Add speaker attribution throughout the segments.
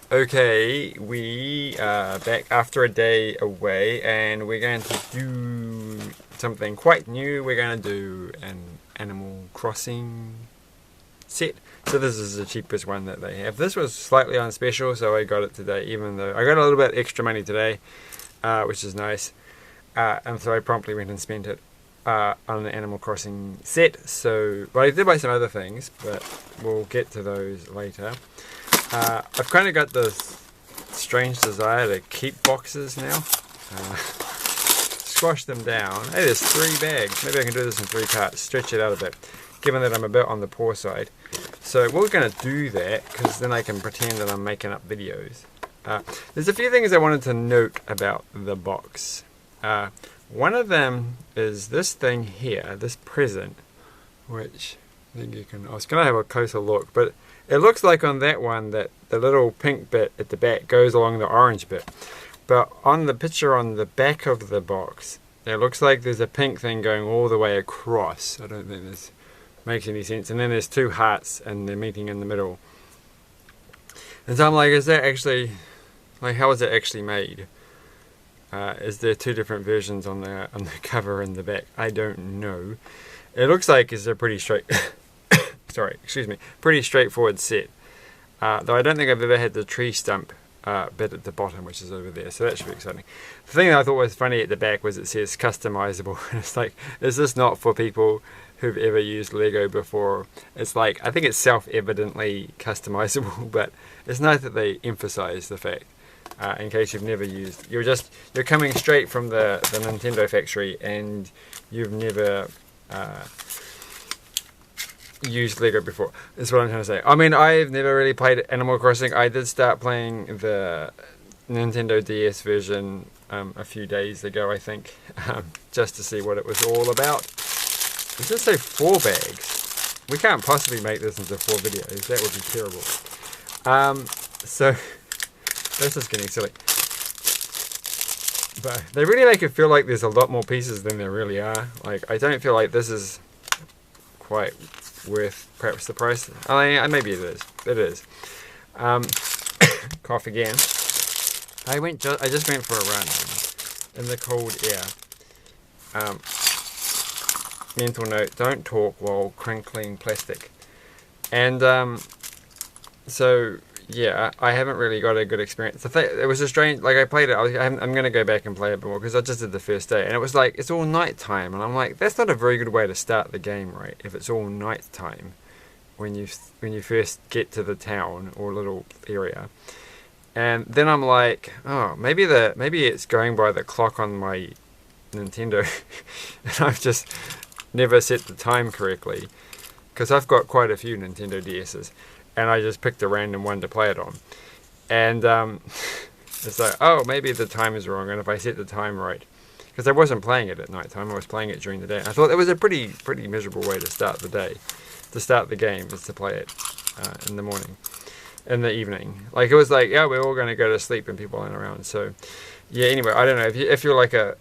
Speaker 1: Okay, we are back after a day away, and we're going to do something quite new. We're going to do an Animal Crossing set. So this is the cheapest one that they have. This was slightly on special, so I got it today, even though I got a little bit extra money today, which is nice. And so I promptly went and spent it on the Animal Crossing set. So, well, I did buy some other things, but we'll get to those later. I've kind of got this strange desire to keep boxes now. Squash them down. Hey, there's 3 bags. Maybe I can do this in 3 parts. Stretch it out a bit, given that I'm a bit on the poor side. So we're going to do that, because then I can pretend that I'm making up videos. There's a few things I wanted to note about the box. One of them is this thing here, this present, which I think you can... I was going to have a closer look, but it looks like on that one that the little pink bit at the back goes along the orange bit. But on the picture on the back of the box, it looks like there's a pink thing going all the way across. I don't think this makes any sense. And then there's 2 hearts and they're meeting in the middle. And so I'm like, is that actually... like, how is it actually made? Is there 2 different versions on the cover and the back? I don't know. It looks like it's a pretty straight... pretty straightforward set. Though I don't think I've ever had the tree stump bit at the bottom, which is over there, so that should be exciting. The thing that I thought was funny at the back was it says customizable. It's like, is this not for people who've ever used Lego before? It's like, I think it's self-evidently customizable, but it's nice that they emphasize the fact, in case you've never used, you're coming straight from the Nintendo factory and you've never used Lego before. That's what I'm trying to say. I mean, I've never really played Animal Crossing. I did start playing the Nintendo DS version a few days ago, I think, just to see what it was all about. Does this say 4 bags? We can't possibly make this into 4 videos. That would be terrible. So this is getting silly. But they really make it feel like there's a lot more pieces than there really are. Like, I don't feel like this is quite worth perhaps the price. I mean, maybe it is. It is. Cough again. I just went for a run in the cold air. Mental note: don't talk while crinkling plastic. And so yeah, I haven't really got a good experience. It was a strange, like I played it, I'm going to go back and play it more, because I just did the first day, and it was like, it's all night time, and I'm like, that's not a very good way to start the game, right? If it's all night time when you first get to the town or little area. And then I'm like, oh, maybe it's going by the clock on my Nintendo, and I've just never set the time correctly, because I've got quite a few Nintendo DS's. And I just picked a random one to play it on. And it's like, oh, maybe the time is wrong, and if I set the time right. Because I wasn't playing it at night time, I was playing it during the day. I thought it was a pretty miserable way to start the day. To start the game is to play it in the morning. In the evening. Like, it was like, yeah, we're all going to go to sleep and people aren't around. So, yeah, anyway, I don't know. If you're like an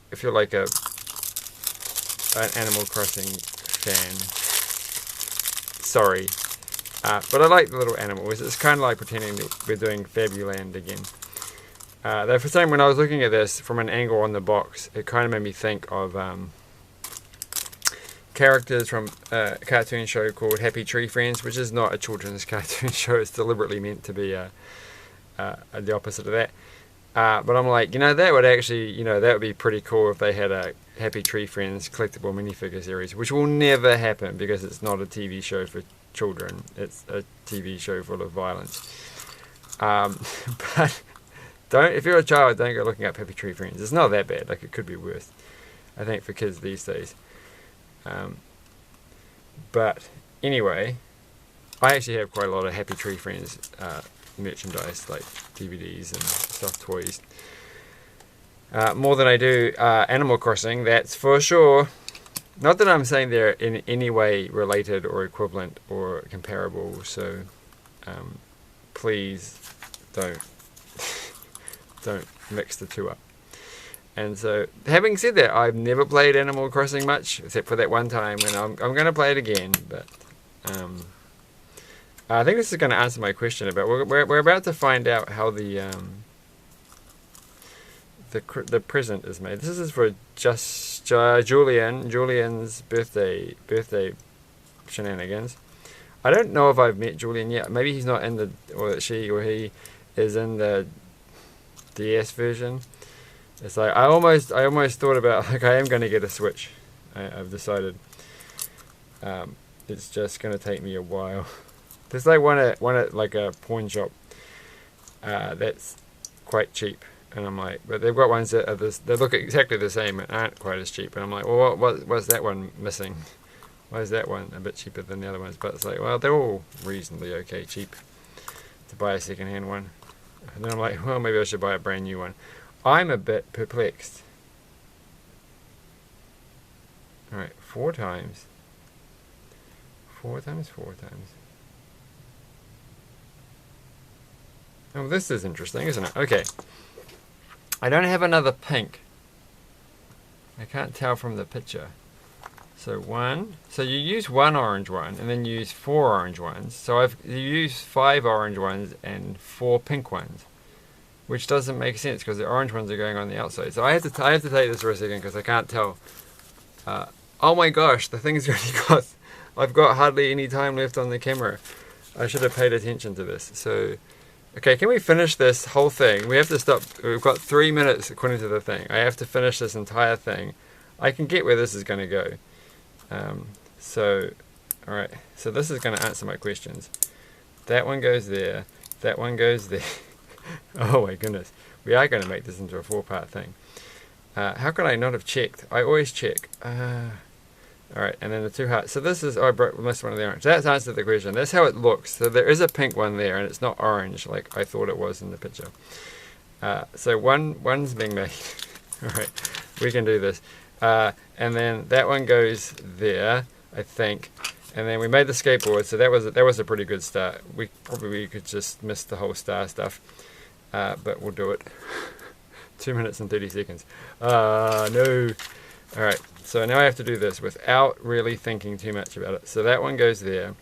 Speaker 1: Animal Crossing fan, sorry. But I like the little animals. It's kind of like pretending that we're doing Fabuland again. Though for some, when I was looking at this from an angle on the box, it kind of made me think of characters from a cartoon show called Happy Tree Friends, which is not a children's cartoon show. It's deliberately meant to be the opposite of that. But I'm like, that would actually, that would be pretty cool if they had a Happy Tree Friends collectible minifigure series, which will never happen because it's not a TV show for children. It's a TV show full of violence. But if you're a child, don't go looking up Happy Tree Friends. It's not that bad. Like, it could be worse, I think, for kids these days. But anyway, I actually have quite a lot of Happy Tree Friends merchandise, like DVDs and stuffed toys. More than I do Animal Crossing, that's for sure. Not that I'm saying they're in any way related or equivalent or comparable, so please don't mix the 2 up. And so, having said that, I've never played Animal Crossing much, except for that one time when I'm going to play it again, but I think this is going to answer my question about. We're about to find out how the present is made. This is for Julian's birthday shenanigans. I don't know if I've met Julian yet. Maybe he's not in or she or he is in the DS version. It's like I almost thought about, like, I am going to get a Switch. I've decided. It's just going to take me a while. There's like one at like a pawn shop that's quite cheap, and I'm like, but they've got ones that are they look exactly the same and aren't quite as cheap, and I'm like, well, what's that one missing? Why is that one a bit cheaper than the other ones? But it's like, well, they're all reasonably okay cheap to buy a second-hand one. And then I'm like, well, maybe I should buy a brand new one. I'm a bit perplexed. Alright, 4 times. 4 times 4 times. Oh, this is interesting, isn't it? Okay. I don't have another pink. I can't tell from the picture. So 1. So you use 1 orange one, and then you use 4 orange ones. So you use 5 orange ones and 4 pink ones, which doesn't make sense because the orange ones are going on the outside. So I have to take this for a second because I can't tell. Oh my gosh, the thing's already got. I've got hardly any time left on the camera. I should have paid attention to this. So, okay, can we finish this whole thing? We have to stop. We've got 3 minutes according to the thing. I have to finish this entire thing. I can get where this is going to go. Alright, so this is going to answer my questions. That one goes there, that one goes there. Oh my goodness, we are going to make this into a 4-part thing. How could I not have checked? I always check. Alright, and then the 2 hearts. So this is, I missed one of the orange. That's answered the question. That's how it looks. So there is a pink one there, and it's not orange like I thought it was in the picture. So one's being made. Alright, we can do this. And then that one goes there, I think. And then we made the skateboard, so that was a pretty good start. We probably could just miss the whole star stuff, but we'll do it. 2 minutes and 30 seconds. No. All right. So now I have to do this without really thinking too much about it. So that one goes there,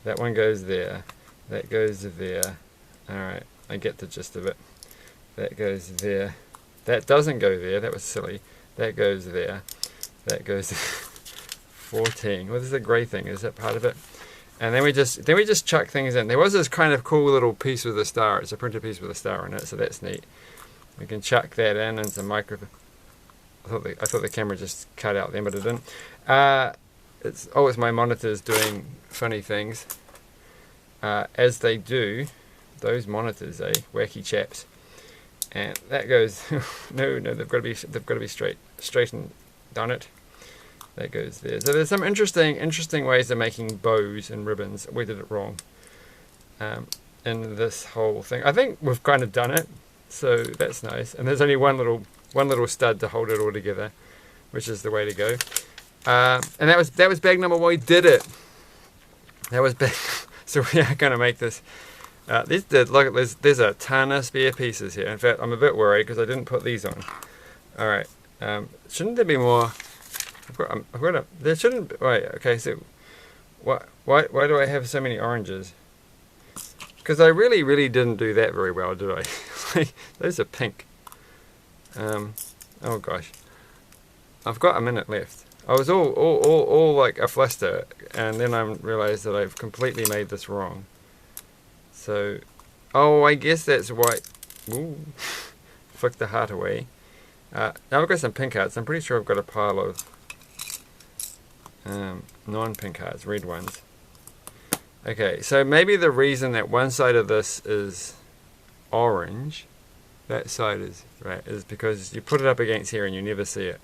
Speaker 1: that one goes there, that goes there. All right. I get the gist of it. That goes there. That doesn't go there. That was silly. That goes there. That goes 14. What is the grey thing? Is that part of it? And then we just chuck things in. There was this kind of cool little piece with a star. It's a printed piece with a star on it, so that's neat. We can chuck that in and some microphone. I thought the camera just cut out then, but it didn't. It's my monitors doing funny things, as they do. Those monitors, wacky chaps. And that goes. no, they've got to be straight and done it. That goes there. So there's some interesting ways of making bows and ribbons. We did it wrong. In this whole thing, I think we've kind of done it. So that's nice. And there's only one little stud to hold it all together, which is the way to go. And that was bag number 1. We did it. That was bag. So we are going to make this. Look, there's a ton of spare pieces here. In fact, I'm a bit worried because I didn't put these on. All right. Shouldn't there be more? There shouldn't be. Wait. Okay. So, why do I have so many oranges? Because I really didn't do that very well, did I? Those are pink. Oh gosh. I've got a minute left. I was all like a fluster, and then I realized that I've completely made this wrong. So, I guess that's why. Ooh, flick the heart away. Now I've got some pink hearts. I'm pretty sure I've got a pile of non-pink hearts, red ones. Okay, so maybe the reason that one side of this is orange, that side is right, is because you put it up against here and you never see it.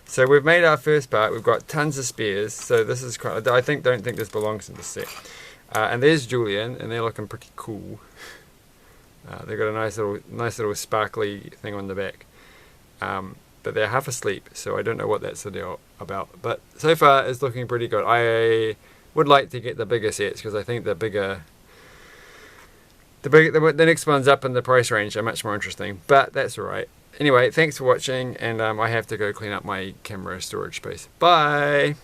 Speaker 1: So we've made our first part. We've got tons of spares. So this is quite. I don't think this belongs in the set. And there's Julian, and they're looking pretty cool. They've got a nice little sparkly thing on the back. But they're half asleep, so I don't know what that's about. But so far, it's looking pretty good. I would like to get the bigger sets because I think the next ones up in the price range are much more interesting. But that's alright. Anyway, thanks for watching, and I have to go clean up my camera storage space. Bye!